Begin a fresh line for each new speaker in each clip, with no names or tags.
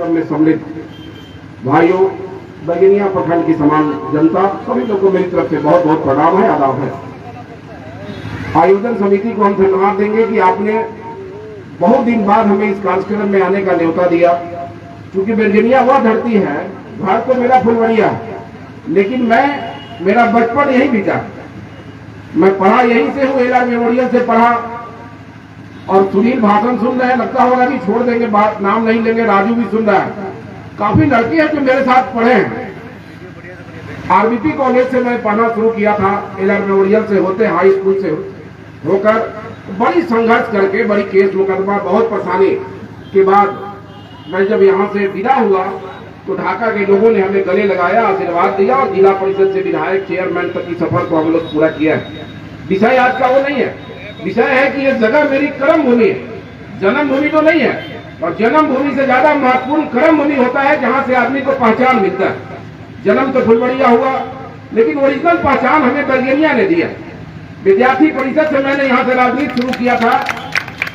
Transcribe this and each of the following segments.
कार्यक्रम में सम्मिलित भाइयों, बरगनिया प्रखंड की समान जनता, सभी लोगों को मेरी तरफ से बहुत बहुत प्रणाम है, आदाब है। आयोजन समिति को हम धन्यवाद देंगे कि आपने बहुत दिन बाद हमें इस कार्यक्रम में आने का न्योता दिया। क्योंकि बरगनिया वह धरती है, घर तो मेरा फुलवरिया है, लेकिन मेरा बचपन यही बीता। मैं पढ़ा यहीं से हूँ, एलआर मेमोरियल से पढ़ा। और सुनील भाषण सुन रहे हैं, लगता होगा कि छोड़ देंगे, बात नाम नहीं लेंगे, राजू भी सुन रहा है। काफी लड़के हैं जो मेरे साथ पढ़े हैं। आरबीपी कॉलेज से मैं पढ़ना शुरू किया था, एलआर मेमोरियल से होते हाई स्कूल से होकर बड़ी संघर्ष करके, बड़ी केस मुकदमा, बहुत परेशानी के बाद मैं जब यहाँ से विदा हुआ तो ढाका के लोगों ने हमें गले लगाया, आशीर्वाद दिया और जिला परिषद से विधायक चेयरमैन तक की सफर को हम लोग पूरा किया है। विषय आज का वो नहीं है, विषय है कि ये जगह मेरी कर्म भूमि है, जन्म भूमि तो नहीं है। और जन्म भूमि से ज्यादा महत्वपूर्ण कर्म भूमि होता है, जहाँ से आदमी को पहचान मिलता है। जन्म तो फुलवरिया हुआ, लेकिन ओरिजिनल पहचान हमें बरगनिया ने दिया। विद्यार्थी परिषद से मैंने यहाँ से राजनीति शुरू किया था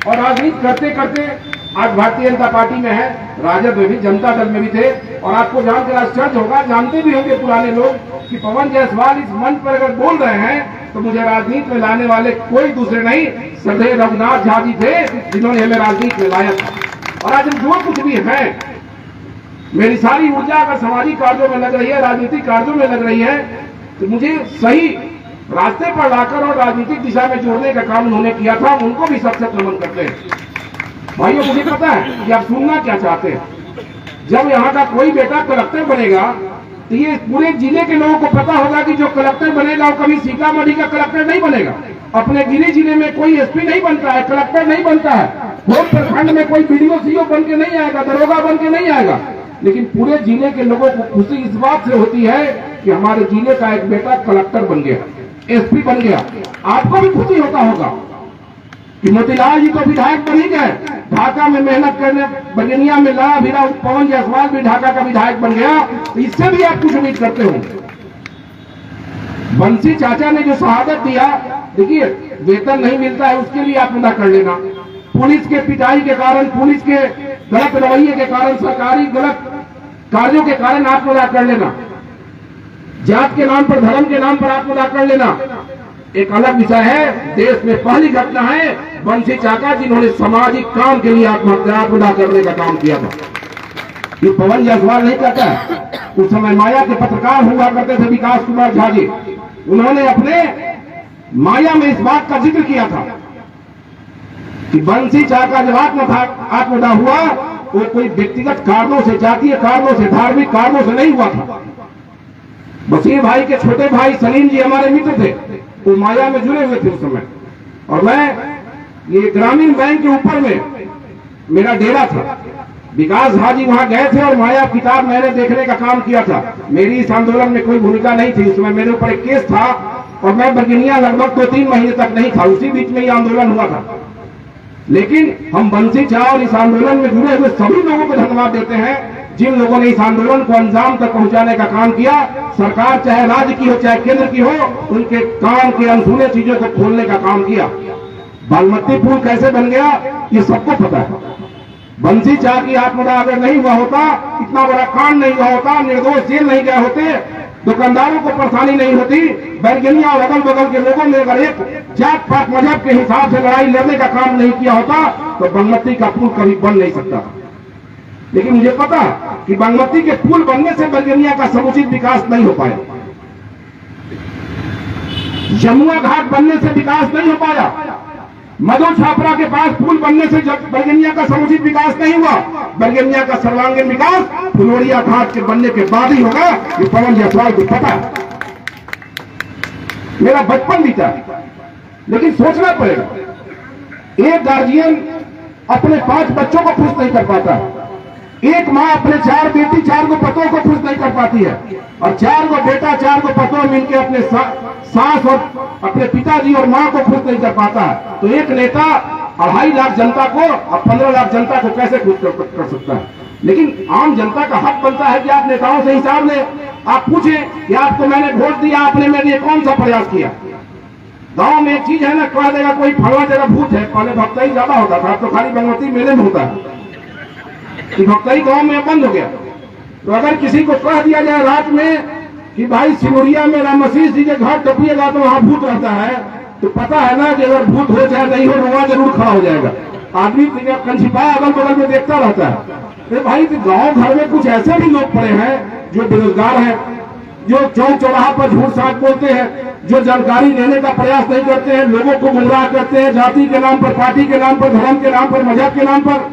और राजनीति करते करते आज भारतीय जनता पार्टी में है, राजद में भी, जनता दल में भी थे। और आपको जानकर आश्चर्य होगा, जानते भी होंगे पुराने लोग कि पवन जायसवाल इस मंच पर अगर बोल रहे हैं तो मुझे राजनीति में लाने वाले कोई दूसरे नहीं, श्रद्धेय रघुनाथ झा जी थे, जिन्होंने हमें राजनीति में लाया था। और आज हम जो कुछ भी है, मेरी सारी ऊर्जा अगर सामाजिक कार्यों में लग रही है, राजनीतिक कार्यों में लग रही है, तो मुझे सही रास्ते पर लाकर और राजनीतिक दिशा में जोड़ने का काम उन्होंने किया था। उनको भी सबसे नमन करते हैं। भाइयों, मुझे पता है कि आप सुनना क्या चाहते हैं। जब यहाँ का कोई बेटा कलेक्टर बनेगा तो ये पूरे जिले के लोगों को पता होगा कि जो कलेक्टर बनेगा वो कभी सीतामढ़ी का कलेक्टर नहीं बनेगा। अपने गिरी जिले में कोई एसपी नहीं बनता है, कलेक्टर नहीं बनता है, भोज प्रखंड में कोई बीडीओ सीओ बन के नहीं आएगा, दरोगा बन के नहीं आएगा। लेकिन पूरे जिले के लोगों को खुशी इस बात से होती है कि हमारे जिले का एक बेटा कलेक्टर बन गया, एसपी बन गया। आपको भी खुशी होता होगा कि मोतीलाल जी तो विधायक बन ही गए, ढाका में मेहनत करने बरगनिया में लड़ा भिड़ा पवन जायसवाल भी ढाका का विधायक बन गया। तो इससे भी आप कुछ उम्मीद करते हो। बंसी चाचा ने जो शहादत दिया, देखिए वेतन नहीं मिलता है, उसके लिए आप अदा कर लेना। पुलिस के पिटाई के कारण, पुलिस के गलत रवैये के कारण, सरकारी गलत कार्यों के कारण आप अदा कर लेना। जात के नाम पर, धर्म के नाम पर आप अदा कर लेना, एक अलग विषय है। देश में पहली घटना है बंसी चाचा जिन्होंने सामाजिक काम के लिए आत्महत्या अदा करने का काम किया था। ये पवन जायसवाल नहीं कहता है। उस समय माया के पत्रकार हुआ करते थे विकास कुमार झा जी, उन्होंने अपने माया में इस बात का जिक्र किया था कि बंसी चाचा जब आत्महत्या हुआ वो कोई व्यक्तिगत कारणों से, जातीय कारणों से, धार्मिक कारणों से नहीं हुआ था। बशीर भाई के छोटे भाई सलीम जी हमारे मित्र थे, वो माया में जुड़े हुए थे उस समय। और मैं ये ग्रामीण बैंक के ऊपर में मेरा डेरा था, विकास झा जी वहां गए थे और माया किताब मैंने देखने का काम किया था। मेरी इस आंदोलन में कोई भूमिका नहीं थी, उसमें मेरे ऊपर एक केस था और मैं बरगनिया लगभग 2-3 महीने तक नहीं था, उसी बीच में ये आंदोलन हुआ था। लेकिन हम बंसी झा और इस आंदोलन में जुड़े हुए सभी लोगों को धन्यवाद देते हैं जिन लोगों ने इस आंदोलन को अंजाम तक पहुंचाने का काम किया। सरकार चाहे राज्य की हो चाहे केंद्र की हो, उनके काम के अनसुने चीजों को खोलने का काम किया। बागमती पुल कैसे बन गया ये सबको पता है। बंसी चाह की आत्महत्या अगर नहीं हुआ होता, इतना बड़ा कांड नहीं हुआ होता, निर्दोष जेल नहीं गए होते, दुकानदारों को परेशानी नहीं होती, बरगनिया और अगल बगल के लोगों ने अगर एक जात पात मजहब के हिसाब से लड़ाई लड़ने का काम नहीं किया होता तो बागमती का पुल कभी बन नहीं सकता। लेकिन मुझे पता है कि बागमती के पुल बनने से बरगनिया का समुचित विकास नहीं हो पाया, जमुआ घाट बनने से विकास नहीं हो पाया, मधु छापरा के पास पुल बनने से बरगनिया का समुचित विकास नहीं हुआ। बरगनिया का सर्वांगीण विकास फुलवरिया घाट के बनने के बाद ही होगा, ये पवन जायसवाल को पता है। मेरा बचपन बीता, लेकिन सोचना पड़ेगा। एक गार्जियन अपने 5 बच्चों को खुश नहीं कर पाता, एक माँ अपने 4 बेटी 4 को पतों को खुश नहीं कर पाती है, और 4 को बेटा 4 को पतों मिलकर अपने सास और अपने पिताजी और माँ को खुश नहीं कर पाता है। तो एक नेता 2.5 लाख जनता को और 15 लाख जनता को कैसे खुश कर सकता है? लेकिन आम जनता का हक बनता है कि आप नेताओं से हिसाब लें, आप पूछें कि आपको मैंने वोट दिया, आपने मेरे लिए कौन सा प्रयास किया। गांव में एक चीज है ना, कह देगा कोई फलवा जगह भूत है, पहले भक्ता ही ज्यादा होता था, अब तो खाली बागमती मेले में होता है। कि कई गांव में बंद हो गया। तो अगर किसी को कह दिया जाए रात में कि भाई सिमरिया में रामसीस जी के घाट टपिएगा तो वहां भूत रहता है, तो पता है ना कि अगर भूत हो चाहे नहीं हो रुआ जरूर खड़ा हो जाएगा। आदमी कंछिपाया अगल बगल में देखता रहता है। तो भाई गांव घर में कुछ ऐसे भी लोग पड़े हैं जो बेरोजगार हैं, जो चौक चौराहा पर झूठ साठ बोलते हैं, जो जानकारी लेने का प्रयास नहीं करते हैं, लोगों को गुमराह करते हैं जाति के नाम पर, पार्टी के नाम पर, धर्म के नाम पर, मजहब के नाम पर।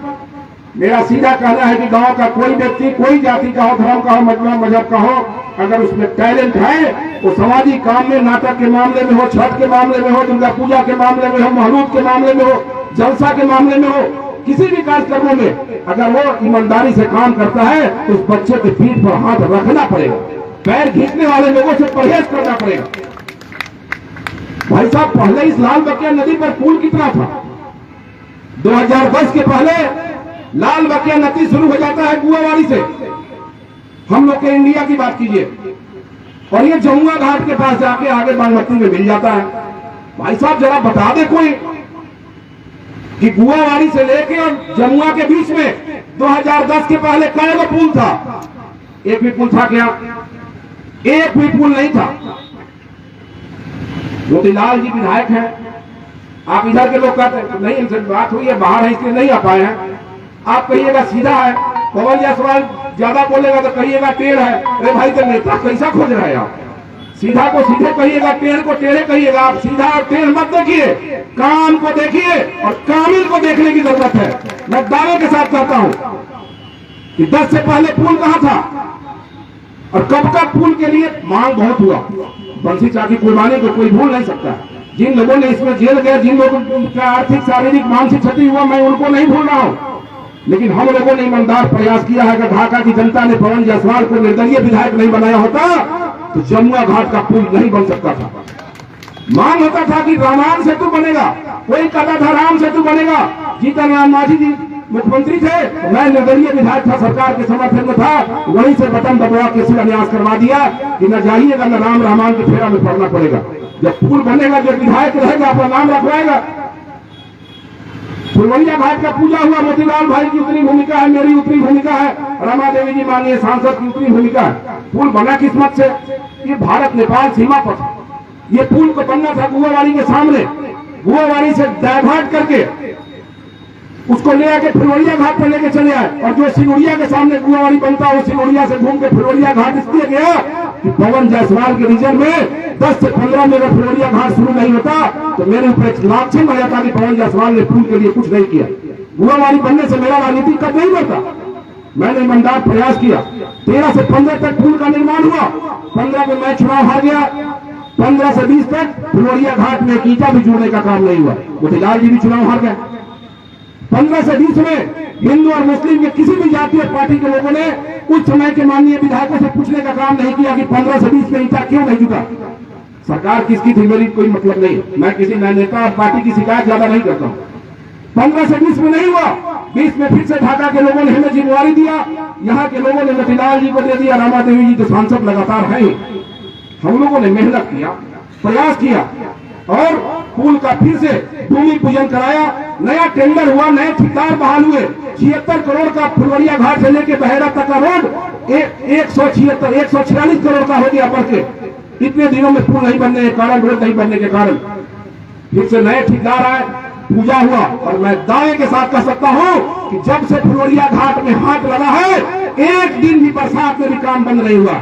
मेरा सीधा कहना है कि गांव का कोई व्यक्ति, कोई जाति का हो, धर्म का हो, मजहब का हो, अगर उसमें टैलेंट है वो सामाजिक काम में, नाटक के मामले में हो, छठ के मामले में हो, दुर्गा पूजा के मामले में हो, महरूद के मामले में हो, जलसा के मामले में हो, किसी भी कार्यक्रमों में अगर वो ईमानदारी से काम करता है तो उस बच्चे के पीठ पर हाथ रखना पड़ेगा। पैर खींचने वाले लोगों से परहेज करना पड़ेगा। भाई साहब, पहले इस लाल बकिया नदी पर पुल कितना था? 2010 के पहले लाल बकिया नदी शुरू हो जाता है गुआवाड़ी से। हम लोग के इंडिया की बात कीजिए, और ये जमुआ घाट के पास जाके आगे बागमती में मिल जाता है। भाई साहब जरा बता दे कोई कि गुआवाड़ी से लेके और जमुआ के बीच में 2010 के पहले कई पुल था? एक भी पुल था क्या? एक भी पुल नहीं था। मोतीलाल जी विधायक हैं, आप इधर के लोग कहते नहीं, इनसे बात हुई है, बाहर है इसलिए नहीं आ पाए हैं। आप कहिएगा सीधा है, पवन जायसवाल ज्यादा बोलेगा तो कहिएगा टेढ़ है। अरे भाई तो नेता कैसा खोज रहे हैं आप? सीधा को सीधे कहिएगा, टेढ़ को टेढ़े कहिएगा। आप सीधा और टेढ़ मत देखिए, काम को देखिए और कामिल को देखने की जरूरत है। मैं दावे के साथ कहता हूं कि 10 से पहले पुल कहां था और कब का पुल के लिए मांग बहुत हुआ। बंसी चाकी कुर्बानी को कोई भूल नहीं सकता। जिन लोगों ने इसमें जेल गए, जिन लोगों का आर्थिक, शारीरिक, मानसिक क्षति हुआ, मैं उनको नहीं भूल रहा हूं, लेकिन हम लोगों ने ईमानदार प्रयास किया है। अगर ढाका की जनता ने पवन जायसवाल को निर्दलीय विधायक नहीं बनाया होता तो जमुआ घाट का पुल नहीं बन सकता था। मांग होता था कि रामायण सेतु बनेगा, कोई कहता था राम सेतु बनेगा। जीतन राम मांझी जी मुख्यमंत्री थे, मैं निर्दलीय विधायक था, सरकार के समर्थन में था, वहीं से बटन दबा के शिलान्यास करवा दिया कि न जाइएगा, न राम रहमान के फेरा में पड़ना पड़ेगा। जब पुल बनेगा, जब विधायक रहेगा, अपना नाम रखवाएगा। फुलवरिया घाट का पूजा हुआ, मोतीलाल भाई की उतनी भूमिका है, मेरी उतनी भूमिका है, रमा देवी जी माननीय सांसद की उतनी भूमिका है। पुल बना किस्मत से, ये भारत नेपाल सीमा पर ये पुल को बनना था गुआवाड़ी के सामने। गुआवाड़ी से डायवर्ट करके उसको ले आके फुलवरिया घाट पर लेके चले आए, और जो सिंगुड़िया के सामने गुआवाड़ी बनता वो सिंगुड़िया से घूम के फुलवरिया घाट इसलिए गया कि पवन जायसवाल के रीजन में 10 से 15 में अगर फुलवरिया घाट शुरू नहीं होता तो मेरे ऊपर एक लांछन आ जाता कि पवन जायसवाल ने पुल के लिए कुछ नहीं किया। गुआवाड़ी बनने से मेरा राजनीति कब नहीं बढ़ता। मैंने ईमानदार प्रयास किया। 13 से 15 तक पुल का निर्माण हुआ, 15 में मैं चुनाव हार गया, 15 से 20 तक फुलवरिया घाट में ईटा भी जुड़ने का काम नहीं हुआ। मोतीलाल जी भी चुनाव हार गए। 15 से 20 में हिंदू और मुस्लिम के किसी भी जातीय पार्टी के लोगों ने उस समय के माननीय विधायकों से पूछने का काम नहीं किया कि 15 से 20 में ईटा क्यों नहीं जुटा। सरकार किसकी थी मेरी कोई मतलब नहीं, मैं किसी नेता और पार्टी की शिकायत ज्यादा नहीं करता हूँ। 15 से 20 में नहीं हुआ, 20 में फिर से ढाका के लोगों ने हमें जिम्मेवारी दिया, यहाँ के लोगों ने मोतीलाल जी को दे दिया, रामा देवी जी तो सांसद लगातार है। हम लोगों ने मेहनत किया, प्रयास किया और पुल का फिर से भूमि पूजन कराया। नया टेंडर हुआ, नए ठेकेदार बहाल हुए। 76 करोड़ का फुलवरिया घाट से लेके बहेरा तक का रोड 146 करोड़ का हो गया बढ़ के। इतने दिनों में पुल नहीं बनने के कारण, रोड नहीं बनने के कारण फिर से नए ठेकेदार आए, पूजा हुआ। और मैं दावे के साथ कह सकता हूं कि जब से फुलवरिया घाट में हाथ लगा है, एक दिन भी बरसात में भी काम बंद नहीं हुआ।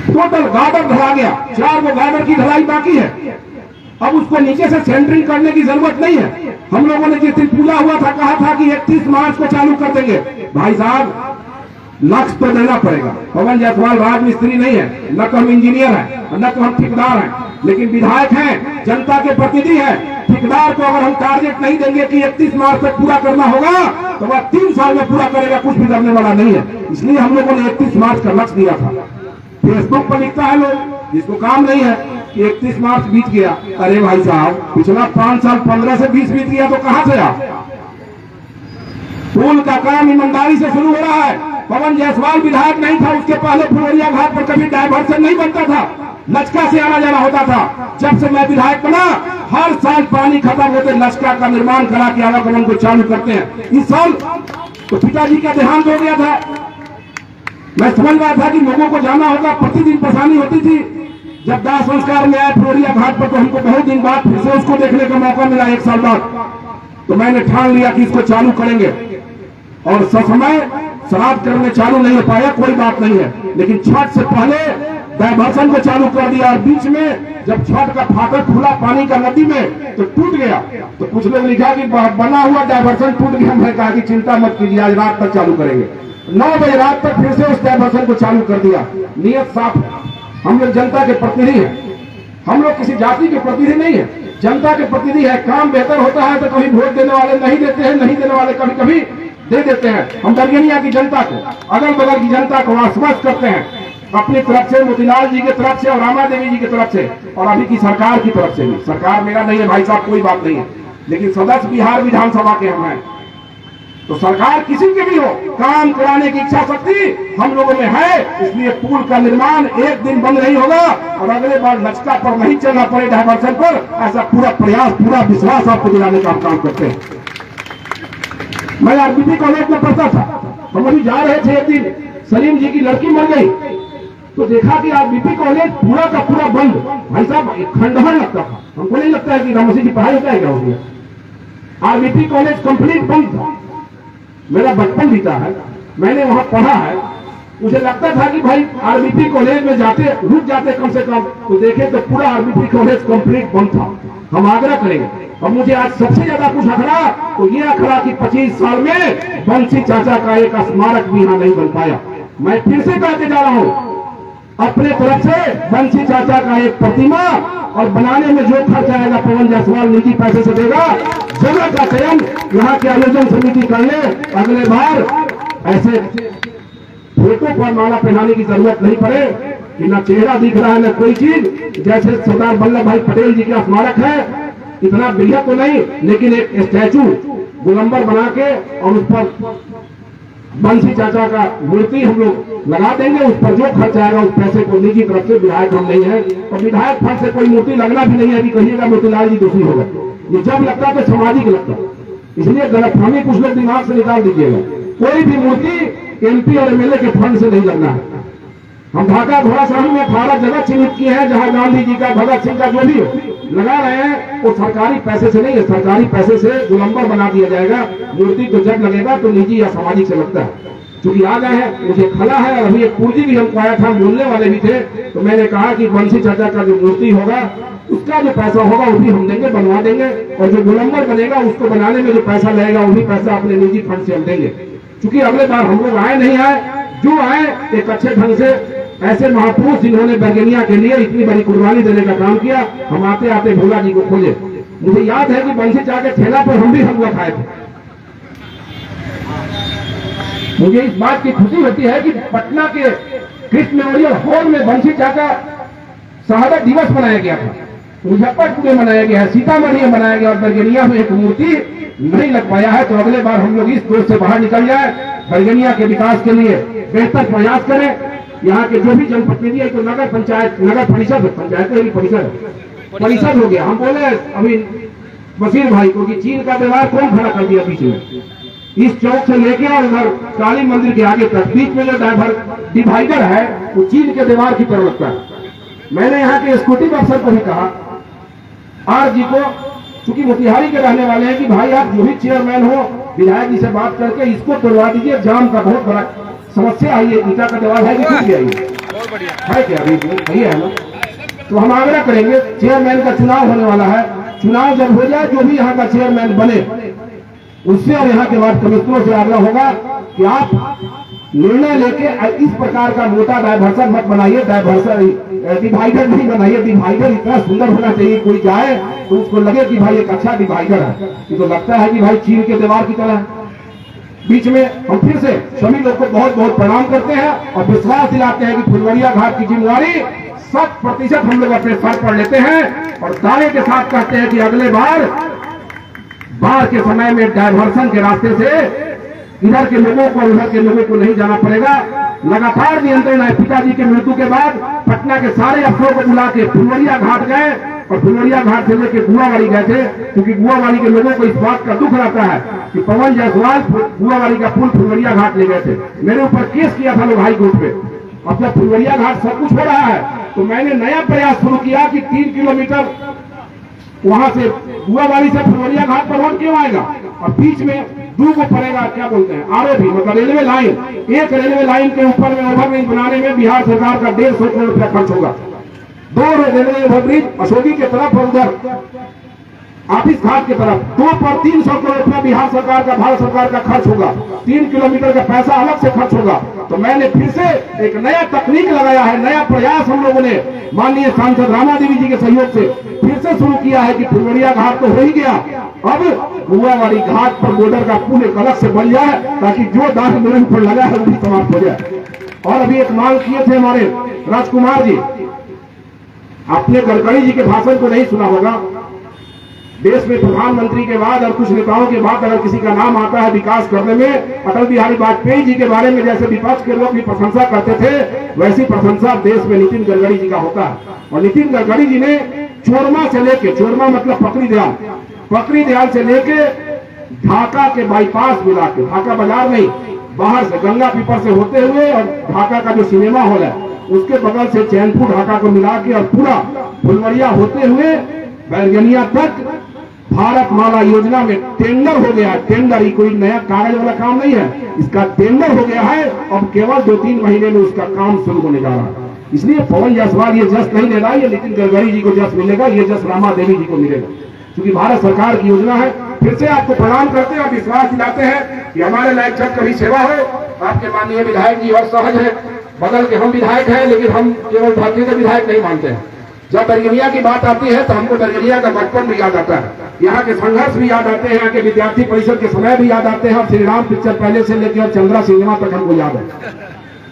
टोटल गार्डर ढला गया, 4 गो गार्डर की ढलाई बाकी है। अब उसको नीचे से सेंटरिंग करने की जरूरत नहीं है। हम लोगों ने जिस दिन पूजा हुआ था कहा था कि 31 मार्च को चालू कर देंगे। भाई साहब लक्ष्य तो देना पड़ेगा। पवन जायसवाल राजमिस्त्री नहीं है, न तो हम इंजीनियर हैं, न तो हम ठेकेदार हैं, लेकिन विधायक हैं, जनता के प्रतिनिधि हैं। ठेकेदार को अगर हम टारगेट नहीं देंगे कि 31 मार्च तक पूरा करना होगा तो वह 3 साल में पूरा करेगा, कुछ भी करने वाला नहीं है। इसलिए हम लोगों ने 31 मार्च का लक्ष्य दिया था। फेसबुक पर लिखता है लोग, जिसको काम नहीं है कि 31 मार्च बीत गया। अरे भाई साहब, पिछला 5 साल 15 से 20 बीत गया तो कहां से आप? पुल का काम ईमानदारी से शुरू हो रहा है। पवन जायसवाल विधायक नहीं था, उसके पहले फुलवरिया घाट पर कभी डायवर्सन नहीं बनता था। लचका से आना जाना होता था। जब से मैं विधायक बना, हर साल पानी खत्म होते लचका का निर्माण करा के आवागमन को चालू करते हैं। इस साल तो पिताजी का देहांत हो गया था। मैं समझ रहा था कि लोगों को जाना होगा, प्रतिदिन परेशानी होती थी। जब दाह संस्कार में आए फ्लोरिया घाट पर, तो हमको बहुत दिन बाद फिर से उसको देखने का मौका मिला, 1 साल बाद। तो मैंने ठान लिया कि इसको चालू करेंगे, और ससमय श्राद्ध करने चालू नहीं हो पाया, कोई बात नहीं है, लेकिन छठ से पहले डायवर्सन को चालू कर दिया। और बीच में जब छठ का फाटक खुला पानी का नदी में, तो टूट गया। तो कुछ लोग लिखा कि बना हुआ डायवर्सन टूट गया। मैं कहा कि चिंता मत कीजिए, आज रात तक चालू करेंगे। 9 बजे रात तक फिर से उस डायवर्सन को चालू कर दिया। नियत साफ है, हम लोग जनता के प्रतिनिधि हैं, हम लोग किसी जाति के प्रतिनिधि नहीं है, जनता के प्रतिनिधि है। काम बेहतर होता है तो कभी वोट देने वाले नहीं देते हैं, नहीं देने वाले कभी कभी दे देते हैं। हम बरगनिया की जनता को, अगल बगल की जनता को आश्वस्त करते हैं अपनी तरफ से, मोतीलाल जी की तरफ से और रामा देवी जी की तरफ से, और अभी की सरकार की तरफ से भी। सरकार मेरा नहीं है भाई साहब, कोई बात नहीं है, लेकिन सदस्य बिहार विधानसभा के हम हैं। तो सरकार किसी के भी हो, काम कराने की इच्छा शक्ति हम लोगों में है। इसलिए पुल का निर्माण एक दिन बंद नहीं होगा, और अगले बार लचका पर नहीं चलना पड़े, डायवर्सन पर, ऐसा पूरा प्रयास, पूरा विश्वास आपको दिलाने का हम काम करते हैं। मैं आरबीपी कॉलेज में पढ़ता था, हम अभी जा रहे थे, एक दिन सलीम जी की लड़की मर गई, तो देखा कि आरबीपी कॉलेज पूरा का पूरा बंद। भाई साहब खंडहर लगता था, हमको नहीं लगता है कि रामसी की पढ़ाई होता है क्या उसमें। आरबीपी कॉलेज कंप्लीट बंद था। मेरा बचपन बीता है, मैंने वहां पढ़ा है, मुझे लगता था कि भाई आरबीपी कॉलेज में जाते, रुक जाते कम से कम, तो देखे तो पूरा आरबीपी कॉलेज कंप्लीट बंद था। हम आग्रह करेंगे, और मुझे आज सबसे ज्यादा कुछ अखड़ा तो ये अखड़ा कि 25 साल में बंसी चाचा का एक स्मारक भी यहाँ नहीं बन पाया। मैं फिर से कहते जा रहा हूँ, अपने तरफ से बंसी चाचा का एक प्रतिमा, और बनाने में जो खर्च आएगा पवन जायसवाल निजी पैसे से देगा। जगह का चयन यहाँ के आयोजन समिति कर ले, अगले बार ऐसे फोटो पर माला पहनाने की जरूरत नहीं पड़े कि न चेहरा दिख रहा है न कोई चीज। जैसे सरदार वल्लभ भाई पटेल जी का स्मारक है, इतना बढ़िया तो नहीं, लेकिन एक स्टैचू गोलंबर बना के और उस पर बंसी चाचा का मूर्ति हम लोग लगा देंगे। उस पर जो खर्च आएगा उस पैसे को निजी तरफ से, विधायक हम नहीं है, और विधायक फंड से कोई मूर्ति लगना भी नहीं है कि कहिएगा मोतीलाल जी दोषी होगा। ये जब लगता है तो सामाजिक लगता है, इसलिए गलतफहमी कुछ लोग दिमाग से निकाल दीजिएगा। कोई भी मूर्ति एमपी और एमएलए के फंड से नहीं लगना है। हम ढाका घोड़ासहनी में 18 जगह चिन्हित किए हैं, जहां गांधी जी का, भगत सिंह का, जो भी लगा रहे हैं वो सरकारी पैसे से नहीं है। सरकारी पैसे से गोलंबर बना दिया जाएगा। मूर्ति तो जब लगेगा तो निजी या सामाजिक से लगता है। चूंकि आ गए हैं, मुझे खला है, और अभी एक पूर्जी भी हमको आया था, बोलने वाले भी थे, तो मैंने कहा कि बंसी चाचा का जो मूर्ति होगा उसका जो पैसा होगा वो भी हम देंगे, बनवा देंगे, और जो गोलंबर बनेगा उसको बनाने में जो पैसा लगेगा वो भी पैसा अपने निजी फंड से हम देंगे। चूंकि अगले बार हम लोग आए नहीं आए, जो आए एक अच्छे ढंग से, ऐसे महापुरुष जिन्होंने बरगनिया के लिए इतनी बड़ी कुर्बानी देने का काम किया, हम आते आते भोला जी को खोजे। मुझे याद है कि बंसी चाचा के ठेला पर हम भी हलवा खाए थे। मुझे इस बात की खुशी होती है कि पटना के कृष्ण मेमोरियल हॉल में बंसी चाचा शहादत दिवस मनाया गया था, मुजफ्फरपुर में मनाया गया है, सीतामढ़ी में मनाया गया, और बरगनिया में एक मूर्ति नहीं लग पाया है। तो अगले बार हम लोग इस दोष से बाहर निकल जाए, बरगनिया के विकास के लिए बेहतर प्रयास करें। यहाँ के जो भी जनप्रतिनिधि है, तो नगर पंचायत, नगर परिषद, पंचायत ही परिषद हो गया। हम बोले अभी बशीर भाई को कि चीन का व्यवहार कौन खड़ा कर दिया बीच में, इस चौक से लेके और उधर काली मंदिर के आगे तक बीच में जो डिवाइडर है वो चीन के दीवार की तरह लगता है। मैंने यहाँ के स्कूटी अफसर को भी कहा, आर जी को, चूंकि मोतिहारी के रहने वाले हैं, कि भाई आप जो भी चेयरमैन हो, विधायक जी से बात करके इसको तोड़वा दीजिए, जाम का बहुत बड़ा समस्या है। ये ईटा का दीवार है कि टूट गया है क्या, अभी सही है ना। तो हम आग्रह करेंगे, चेयरमैन का चुनाव होने वाला है, चुनाव जब हो जाए जो भी यहाँ का चेयरमैन बने उससे और यहाँ के वार्ड कमिश्नरों से आग्रह होगा कि आप निर्णय लेके इस प्रकार का मोटा डायवर्सन मत बनाइए, डायवर्सन डिवाइडर नहीं बनाइए। डिवाइडर इतना सुंदर होना चाहिए, कोई जाए तो उसको लगे कि भाई एक अच्छा डिवाइडर है। ये तो लगता है कि भाई चीन के दीवार की तरह। बीच में हम फिर से सभी लोग को बहुत बहुत प्रणाम करते हैं और विश्वास दिलाते हैं कि फुलवरिया घाट की जिम्मेवारी 100% हम लोग अपने सर पर लेते हैं, और दावे के साथ कहते हैं कि अगले बाढ़ के समय में डायवर्सन के रास्ते से इधर के लोगों को और उधर के लोगों को नहीं जाना पड़ेगा। लगातार नियंत्रण है। पिताजी के मृत्यु के बाद पटना के सारे अफसरों को बुला के फुलवरिया घाट गए और फुलवरिया घाट से लेकर गुआवाड़ी गए थे, क्योंकि गुआवाड़ी के लोगों को इस बात का दुख रहता है कि पवन जायसवाल गुआवाड़ी का पुल फुलवरिया घाट ले गए थे। मेरे ऊपर केस किया था लोग हाई कोर्ट पे। अब जब फुलवरिया घाट सब कुछ हो रहा है तो मैंने नया प्रयास शुरू किया कि 3 किलोमीटर वहां से गुआवाड़ी से फुलवरिया घाट पर रोड क्यों आएगा और बीच में को पड़ेगा, क्या बोलते हैं, आरओबी मतलब रेलवे लाइन। एक रेलवे लाइन के ऊपर में ओवरब्रिज बनाने में बिहार सरकार का 150 करोड़ रुपया खर्च होगा। 2 रेलवे ओवरब्रिज अशोकी के तरफ और उधर ऑफिस घाट की तरफ 2 पर 300 करोड़ रुपया बिहार सरकार का, भारत सरकार का खर्च होगा। 3 किलोमीटर का पैसा अलग से खर्च होगा। तो मैंने फिर से एक नया तकनीक लगाया है, नया प्रयास हम लोगों ने माननीय सांसद रामा देवी जी के सहयोग से फिर से शुरू किया है कि फुलवरिया घाट तो हो ही गया, अब गुआवाड़ी घाट पर बॉर्डर का पुल एक अलग से बन जाए ताकि जो दाग मेरे ऊपर लगा है वो भी समाप्त हो जाए। और अभी एक मांग किए थे हमारे राजकुमार जी, आपने गडकरी जी के भाषण को नहीं सुना होगा। देश में प्रधानमंत्री के बाद और कुछ नेताओं के बाद अगर किसी का नाम आता है विकास करने में, अटल बिहारी वाजपेयी जी के बारे में जैसे विपक्ष के लोग भी प्रशंसा करते थे, वैसी प्रशंसा देश में नितिन गडकरी जी का होता है। और नितिन गडकरी जी ने चोरमा से लेके, चोरमा मतलब पकड़ी दयाल से लेके ढाका के बाईपास मिला के, ढाका बाजार नहीं, बाहर से गंगा पीपर से होते हुए और ढाका का जो सिनेमा हॉल है उसके बगल से चैनपुर ढाका को मिला के और पूरा फुलवरिया होते हुए बैरगनिया तक भारत माला योजना में टेंडर हो गया। टेंडर ही कोई नया कागज वाला काम नहीं है, इसका टेंडर हो गया है। अब केवल 2-3 महीने में उसका काम शुरू होने जा रहा है। इसलिए पवन जायसवाल ये जस नहीं ले रहा, ये नितिन गडकरी जी को जस मिलेगा, ये जस रामा देवी जी को मिलेगा, क्योंकि भारत सरकार की योजना है। फिर से आपको प्रणाम करते हैं और विश्वास दिलाते हैं कि हमारे लायक जब कभी सेवा हो। आपके माननीय विधायक जी और सहज है, बगल के हम विधायक हैं, लेकिन हम केवल भारतीय के विधायक नहीं मानते हैं। जब बैरगनिया की बात आती है तो हमको बैरगनिया का बचपन भी याद आता है, यहाँ के संघर्ष भी याद आते हैं, यहाँ के विद्यार्थी परिषद के समय भी याद आते हैं, और श्री राम पिक्चर पहले से लेकर और चंद्रा सिनेमा तक हमको याद है।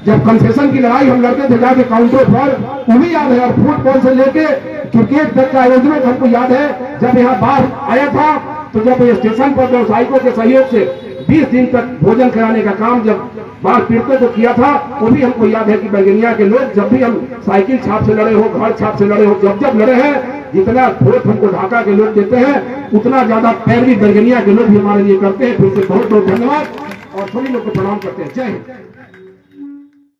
जब कंसेशन की लड़ाई हम लड़ते थे जाके काउंटर पर, वो भी याद है। और फुटबॉल से लेके क्रिकेट तक का आयोजन हमको याद है। जब यहाँ बाढ़ आया था तो जब स्टेशन पर व्यवसायिकों के सहयोग से 20 दिन तक भोजन कराने का काम जब बाढ़ पीड़ितों को किया था, वो भी हमको याद है कि बैरगनिया के लोग जब भी हम साइकिल छाप से लड़े हो, घर छाप से लड़े हो, जब लड़े हैं, जितना वोट हमको ढाका के लोग देते हैं उतना ज्यादा पैरवी बैरगनिया के लोग भी हमारे लिए करते हैं। फिर से बहुत बहुत धन्यवाद और सभी लोग को प्रणाम करते हैं। जय हिंद।